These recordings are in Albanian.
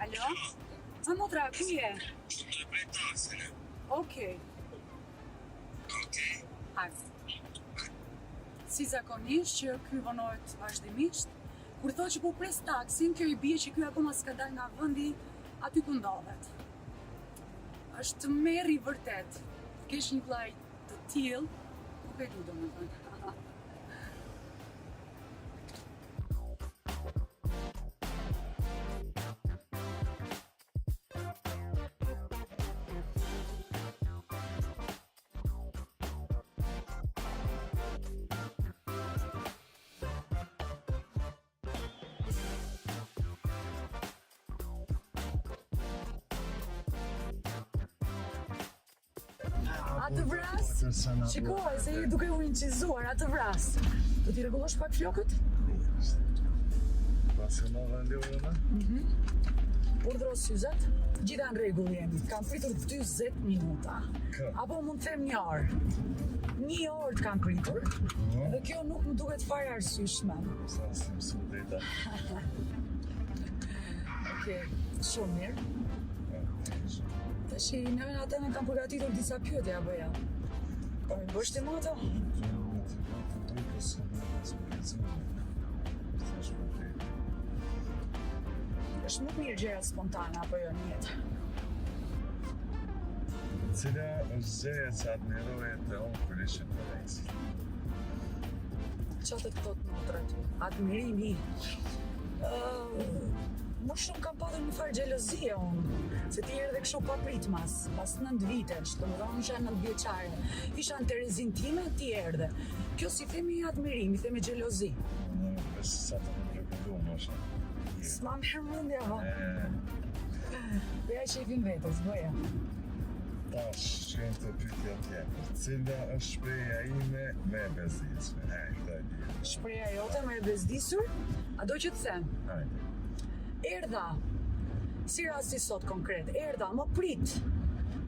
Alo? Të motra, ku je? Të prej taksine. Okej. Okej. Hajde. Si zakonisht që ky vonohet vazhdimisht, kur thot që po pres taksin, kjo I bie që ky akoma s'ka dalë nga vendi aty ku ndodhet. Është merr I vërtet. Kesh një vllai të tillë, nuk e di domethënë. Atë vras, shikoj se je duke u incizuar, atë vras. Do t'i rregullosh pak flokët? Pasi më dha lorën, Urdhëro syzet, gjitha në rregull jemi. Kam pritur 40 minuta. Apo mund të them 1 orë. 1 orë të kam pritur. Dhe kjo nuk më duket fare arsyeshme. sa si mësu deta. Okej, shumë mirë. Tash neve atë ne kam përgatitur disa pyetje apo ja? Po më bësh ti më ato? Është më mirë gjëra spontane apo jo në jetë? Cila është gjëja që admiroje të unë për ishën të rejsi? Qatë të thot motrat? Admirimi. Më shumë kam patur një farë xhelozie unë, se ti erdhe kështu pa pritmas, pas 9 vitesh, domethënë isha 9 vjeçare. Isha në Terezin time, ti erdhe. Kjo si themi admirim, I themi xhelozi. Është sa të më rregullu, mosha. S'ma merr mendja ho. Bëja shefin vetës, bëja. Tash, shkojmë të pyetja tjetër. Cila është shpreha ime me e bezdisme? Këtë e di. Shpreha jote me e bezdisur? A do që të them? Hajde. Erdha. Si rasti sot konkret, erdha, më prit.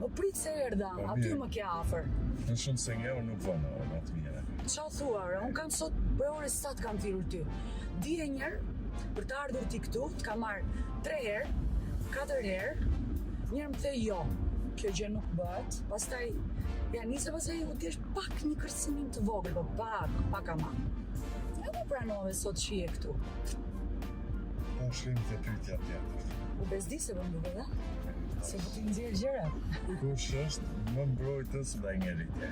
Më prit se erdha, Po, aty mirë. më ke afër. Në shumë se nge unë nuk vonohë, më të mire. Qa thua, unë kam sot për ore sa të kam thirrur ty. Dije njerë, për të ardhur ti këtu, të kam marrë 3 herë, 4 herë, njerë më the jo, kjo gjë nuk bëhet, pastaj, ja nisë pastaj u t'jesh pak një kërcënim të vogël, po pak ama. Ja më pranove sot që je këtu. Po shkojmë të pyetja tjetër. U bezdise për më duke dhe? Se po t'i nxjerr gjëra. Kush është më mbrojtës dhe njeritje?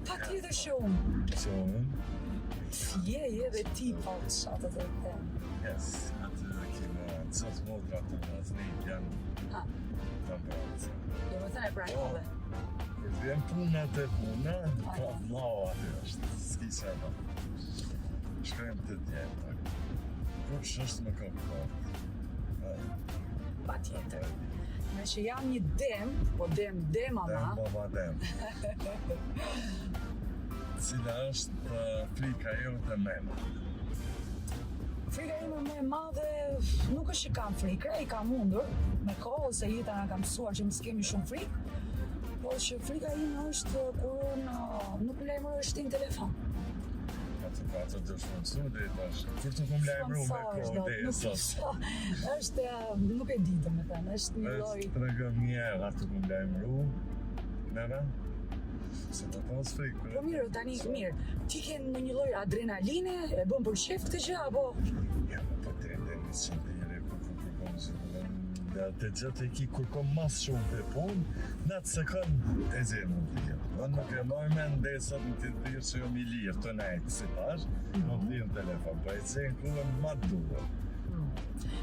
Patjetër shumë. Që unë? Je dhe ti, po, qatë të them. Yes, atë kime qëtë modra të vazhnit janë Ha, të mbrojtës. do më thënë e pranove. Kur vjen puna të puna, po vlau aty është, s'ki që do. Shkojmë të tjetër. Kush është më komfort? Patjetër. Me që jam një dem, po dem ama. Dem, baba dem. Cila është frika jote mema? Frika ime më e madhe nuk është që kam frikë, I kam mundur me kohë ose jeta na ka mësuar që mos kemi shumë frikë, po që frika ime është kur unë nuk lajmërohesh ti në telefon. Ka të dëshmënsu dhe tash. Kur të kum lajmëru me kohë dhe e sot? Është, nuk e di domethënë, është një lloj. Është tregëm njerë atë kum lajmëru. Nena? Se të pas frikë. Po mirë, tani mirë. Ti ke në një lloj adrenaline, e bën për shef këtë gjë apo? Ja, po të rende një sentire kur kërkom zhvillën. Dhe të gjatë e ki kërkom mas shumë për punë, në atë sekund e zemë në të gjithë. Unë nuk e moj me ndesat në të thirë që jom I lirë të nejtë si pash, nuk thirë në telefon, pa e zemë kullën ma të duhe.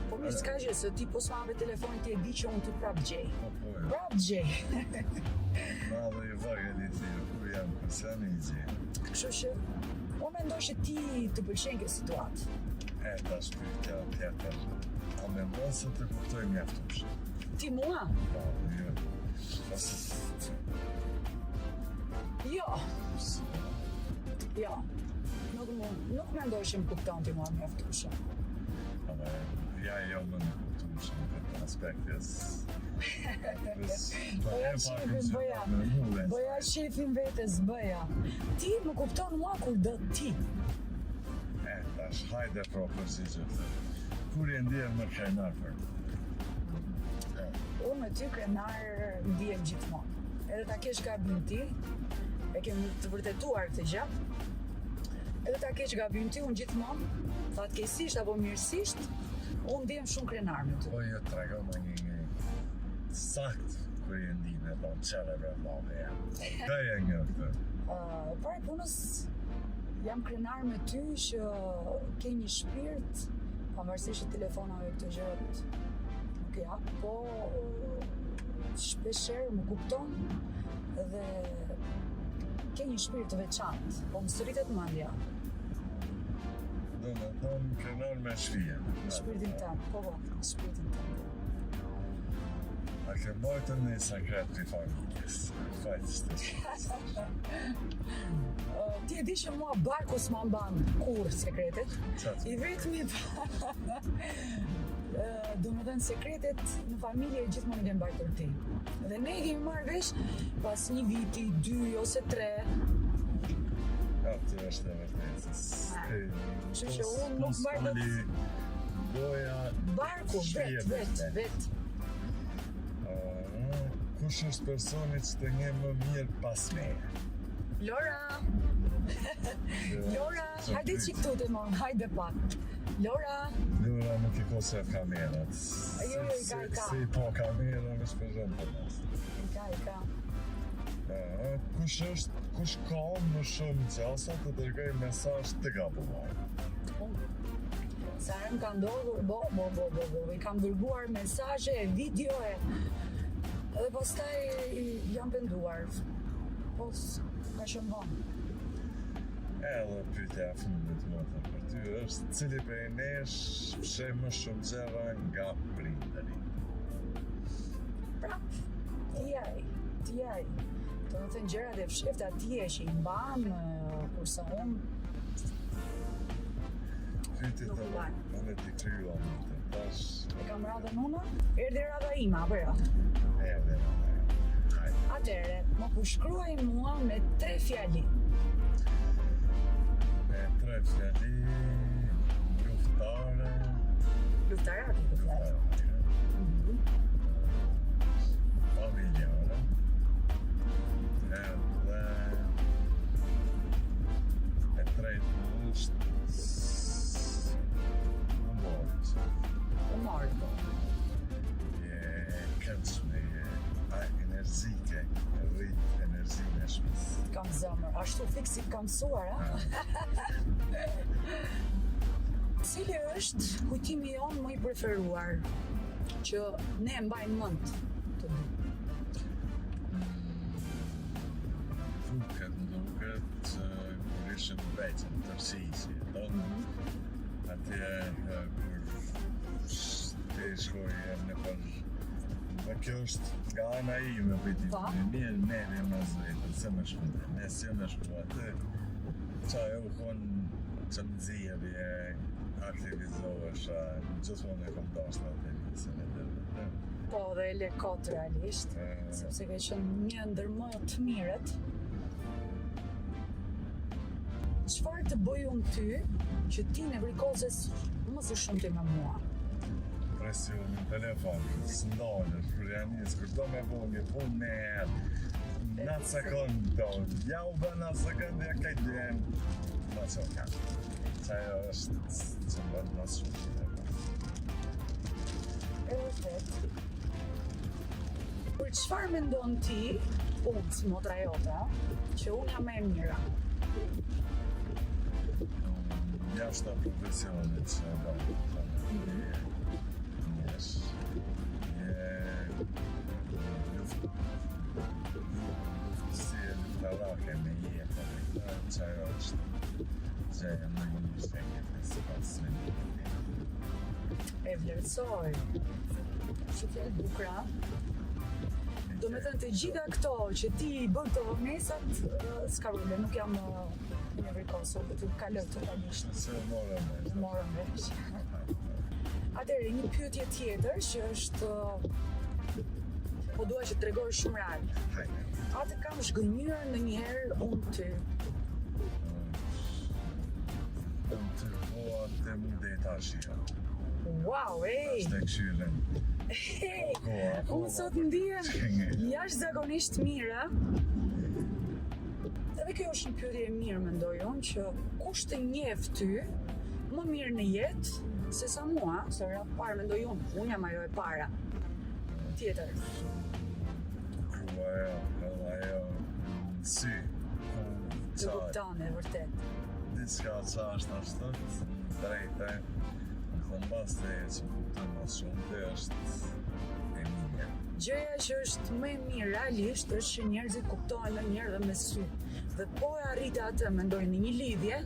Po mirë, s'ka gjë, se ti po s'ma me telefonit ti e di që unë ty prap gjej. Po e, Prap gjej. ma dhe I vagën I thirë, kur jam përsa një gjej. Kështu që unë mendoj që ti të pëlqen kjo situatë. E, ta shpyrtja tjetër. A me ndonë se të kuptoj mjaftush. Ti mua? Po, jo. Jo, jo. Nuk mendoj që më kupton ti mua mjaftueshëm. Ja jo më në kuptu shumë këtë aspektes. Bëja shefin vetes, bëja. Ti më kupton mua kur do ti. Tash, hajde proper si që të. Kur e ndihem më krenar për? Unë me ty krenar ndihem gjithmonë. Edhe ta kesh gabim ti, e kemi të vërtetuar këtë gjë. Edhe ta kesh gabim ti, unë gjithmonë, fatkeqësisht apo mirësisht, unë ndihem shumë krenar me ty. Po jo të rego më një sakt kër e ndi me thonë qeleve mame jam. Dhe e një këtë. Para punës, jam krenar me ty që ke një shpirt, pavarësisht të telefonave këto gjërat nuk e jap, po shpeshherë më kupton dhe ke një shpirt të veçantë, po më sëritet mendja. Do me thonë krenar me shvije. Shpirtin tënd, po, shpirtin tënd. A ke mbajtën një sekret të familjes, fajtës të Ti e di që mua barku s'ma mban kur sekretet. I vetmi do më thënë sekretet në familje gjithmonë i ke mbajtur ti. Dhe ne i kemi marrë vesh pas një viti, 2 ose 3. Atë është e vërtetës. Kështu që unë nuk mbaj dot Goja barku, vet. Kush është personi që të nje më mirë pas me? Lora, hajde qik tu të mon, hajde pak. Lora nuk i kose kamerat. Jo, i ka. Si po kamera në shpërën për nas. I ka. Kush ka më shumë qasa të dërgoj mesazh të gabuar? Sa herë ka ndodhur, i kam dërguar mesazhe, videoe. Edhe pastaj jam penduar. Po, ka shumë vonë. Edhe pyetja e fundit më të për ty është cili prej nesh fshe më shumë gjëra nga prindëri? Prap, ti ai. Do të thënë gjërat e fshehta ti e që i mban, kurse unë Pyetjet e unë t'i kryuam të tash. e kam radhën unë, erdhi radha ime, apo jo? Erdhi radha ime. Atëre, më përshkruaj mua me 3 fjali. Me 3 fjali, luftare. Luftare aty të fjali. Familjare. Edhe e tretë është Humor. Je këndshme, energjike, rrit energjinë e shpis. Kam zëmër, ashtu fiksit kam mësuar, Cili është kujtimi jonë më i preferuar që ne e mbajmë mend të dy? Duket kur ishim veçën tërësisi, atje kur te shkoj në për dhe kjo është nga ana ime pëjti mirë neve më zvejtë, se më shkute, ne si më shkute atë qaj u konë që më zirë e aktivizohesha, gjithmonë e kom dashtë atë njësën e dhe. Po, dhe e le kot realisht, sepse ke qenë një ndër më të mirët. Çfarë të bëj unë ty që ti nevrikozes më së shumti me mua? Presion në telefon, s'ndalësh, kur janë njësë, kur do me bo një punë me herë, në atë sekundë do, ja u bë në atë sekundë, ja kajtë djenë, në që ka. Qajo është që më bëndë nësë shumë të E vërtet. Për çfarë mendon ti, unë, si motra jote, që unë jam më e mira? Jashtë të profesionit që e bëndë, luftësia luftarake me jetë, qajo është gjëja më një shenjët e si pasë E vlerësoj. Që fjallë bukra. Do me thënë të gjitha këto që ti i bën të vonesat, s'ka problem, nuk jam një vrikosu, të kaloj totalisht. Se morëm vesh. Atëherë, një pyetje tjetër që është po dua që t'tregoj shumë real. Hajde. A të kam zhgënjur ndonjëherë unë ty? Unë të voa të mu dhe etashia. Wow, ej! Ashtë e këshylen. Hey, unë sot ndihem jashtëzakonisht mirë. Edhe kjo është një pyetje e mirë, mendoj unë, që kush të njeh ty më mirë në jetë se sa mua, se rreth parë mendoj unë jam ajo e para. Tjetër. Ajo, si, Të kupton e vërtet. diçka qa është ashtë, drejte, në bas të e që kuptën mas shumë të është e minja. Gjëja që është më e mirë realisht është që njerëzit kuptojnë ndonjëherë dhe me sy. Dhe po e arrit atë, mendoj në një lidhje,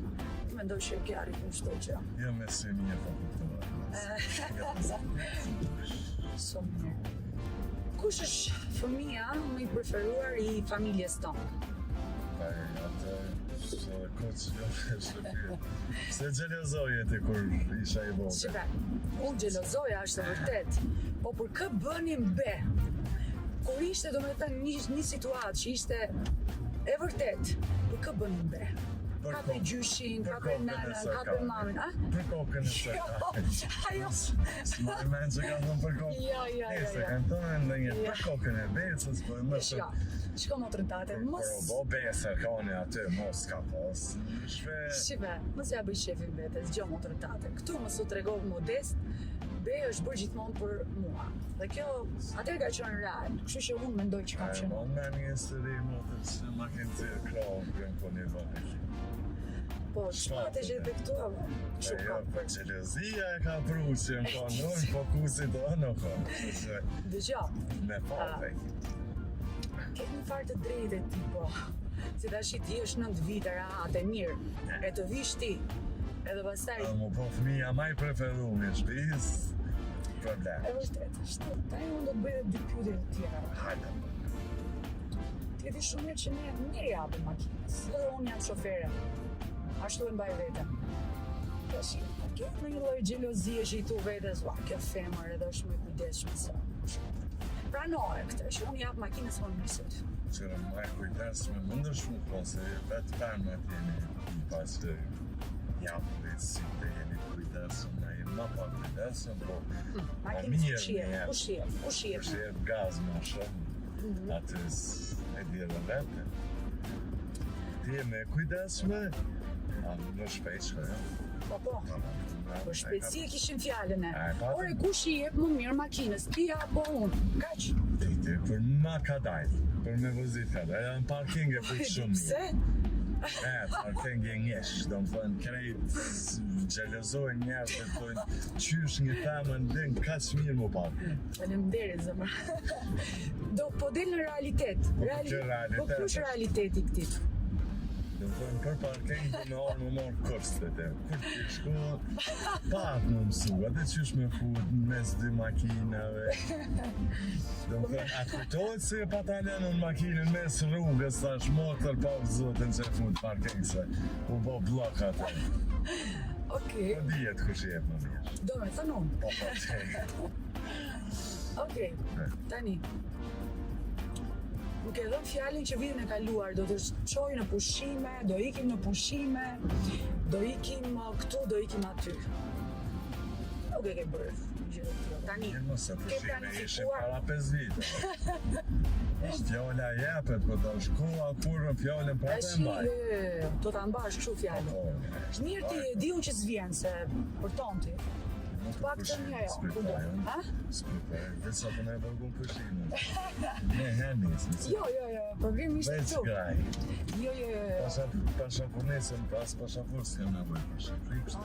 mendoj që ke arritur çdo gjë. Jo me sy minja po kuptën. Shumë mirë. Kush është fëmia më i preferuar i familjes tonë? Atë koqë jo shëpje. Se gjelozoje ti kur isha i vogël. Shive, unë gjelozoja është e vërtet, po për kë bënim be? Kur ishte do me thënë një situatë që ishte e vërtet, për kë bënim be? Ka për gjyshin, ka për nënën, ka për mamin, a? Për kokën e së Ajo. S'ma i men që ka thëmë për kokën. Jo. Se kanë tonë ndë një për kokën e besës, për më Shko, shko motrën tate, mos... Bo besër kone aty, mos ka pos. Shive, mos ja bëj shefin vetes, gjo motrën tate. Këtu mos u tregovë modest, be është bërë gjithmonë për mua. Dhe kjo, atër ka qenë real, kështu që unë mendoj që kam qenë. Mo nga një sëri motër që ma kënë të krovë kërën po një vëllë. Po, shpat e gjithë dhe këtu, kështu ka për. Gjelozia e ka pru që më konë, unë fokusit do në konë. Dëgjo, Me fallë. ke një farë të drejtë ti, po. Si tash ti është 9 vite rahat e mirë, e të vish ti. Edhe pastaj Më po fëmija ma i preferu me shpis, problem. e vërtet është. Tani unë do të bëj edhe dy pyetje të tjera. Hajde. Ti e di shumë mirë që ne mirë japim makinës. Edhe unë jam shofere. Ashtu e mbaj veten. Tash, ke në një lloj xhelozie që i thu vetes, ua, kjo femër edhe është më e kujdesshme se. Pranoje këtë, që unë jap makinës më mirë se ty. Qërë ma i kujdesme, më ndësh më po, se vetë përmet jeni pas të japë si të jeni kujdesme, na jemi ma pa kujdesme, po Makinës ku shihet. Gaz ma shumë, atës e di edhe vete. Ti e me kujdesme, në shpejshme, jo? Po. Për shpejtësi e kishin fjallën e. Ore, kush i jep më mirë makinës? Ti apo unë? Kaq? Ti, për ma ka dajtë, për me vëzit ka dajtë, në parking e për shumë. Pse? Parking e njesh, do më thënë, krejt gjelozojnë njerë dhe thënë, qysh një femën dhe në kaq mirë më parë. Faleminderit zëmër. Do po del në realitet. Po kush realiteti këtit? Dhe më thënë, për parking dhe në orë më morë kërstët e. Kur të shku, pak më mësu, atë qysh me fut në mes dy makinave. Dhe më thënë, atë kujtojtë se e patalen në makinën mes rrugës, thash motër pa zotën që e fut parking se u bo blok atë. Okej. Po dijet kush jep më mirë. Do me thënë unë. Po, Okej, tani. Nuk e dhëm fjalën që vitin e kaluar, do të çoj në pushime, do ikim në pushime, do ikim këtu, do ikim aty. Nuk e ke bërë. Tani, Mos e ke pushime ishin planifikuar. para 5 vite. Fjolla jepet, po të shkoa kurrë fjallën pa të mbaj. Do ta mbash kështu fjalën. Mirë ti e diun që s'vjen se për tonti. Pak të një jo, kudo. Ha? S'kupaj, dhe sa të ne vërgun pushime. Ne henis. Jo, problemi ishte Veç këtu. graj. Jo. Pashapunesën pas pashapur s'kem nevoj për Shqipëri, kështë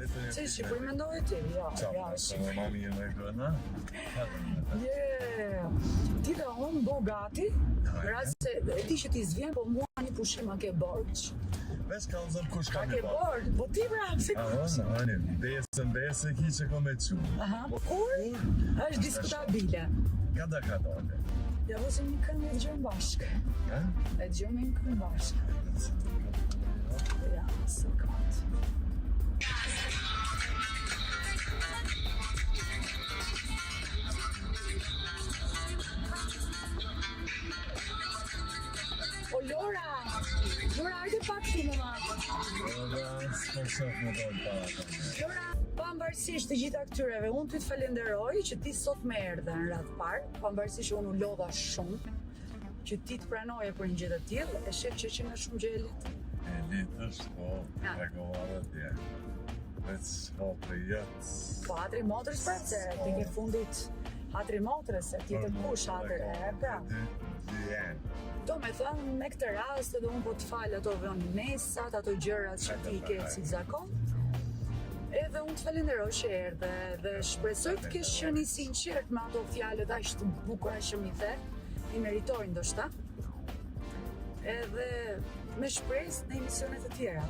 që Se Shqipëri mendoj ti, jo. Sa më mami e me gëna, Ti dhe unë bo gati, rast se e di që ti s'vjen, po mua një pushim a ke borç. Veç ka nëzëm kush ka A një ke borë. borç, po ti vrap se kush. Besë ki që ko me që. Aha, po kur? Është diskutabile. Kada ka dole. Ja vëzim një këngë e dëgjojmë bashkë. Ha? E dëgjojmë një këngë bashkë. Ja, sekond. O Lora! Lora, hajde pak ti më ma. S'ka shoh më dojnë para të një. Lora, pavarësisht të gjitha këtyreve, unë ty të falenderoj që ti sot më erdhe në radhë parë, pavarësisht që unë u lodha shumë, që ti të pranoje për një gjë të tillë, e shef që nga shumë gjë e lehtë. E litë është, po, regovarë tje. Veç po për jetë. Po hatri motrës pra, se ti ke fundit hatri motrës, se ti të kush hatri, e pra. Dy janë. Do me thënë, me këtë rast edhe unë po të falë ato vonesat, ato gjërat që ti ke si zakon. Edhe unë të falenderoj që erdhe dhe shpresoj të kesh qenë i sinqert me ato fjalët aq të bukura që mi the, i meritoj ndoshta. Edhe me shpresë në emisionet të tjera.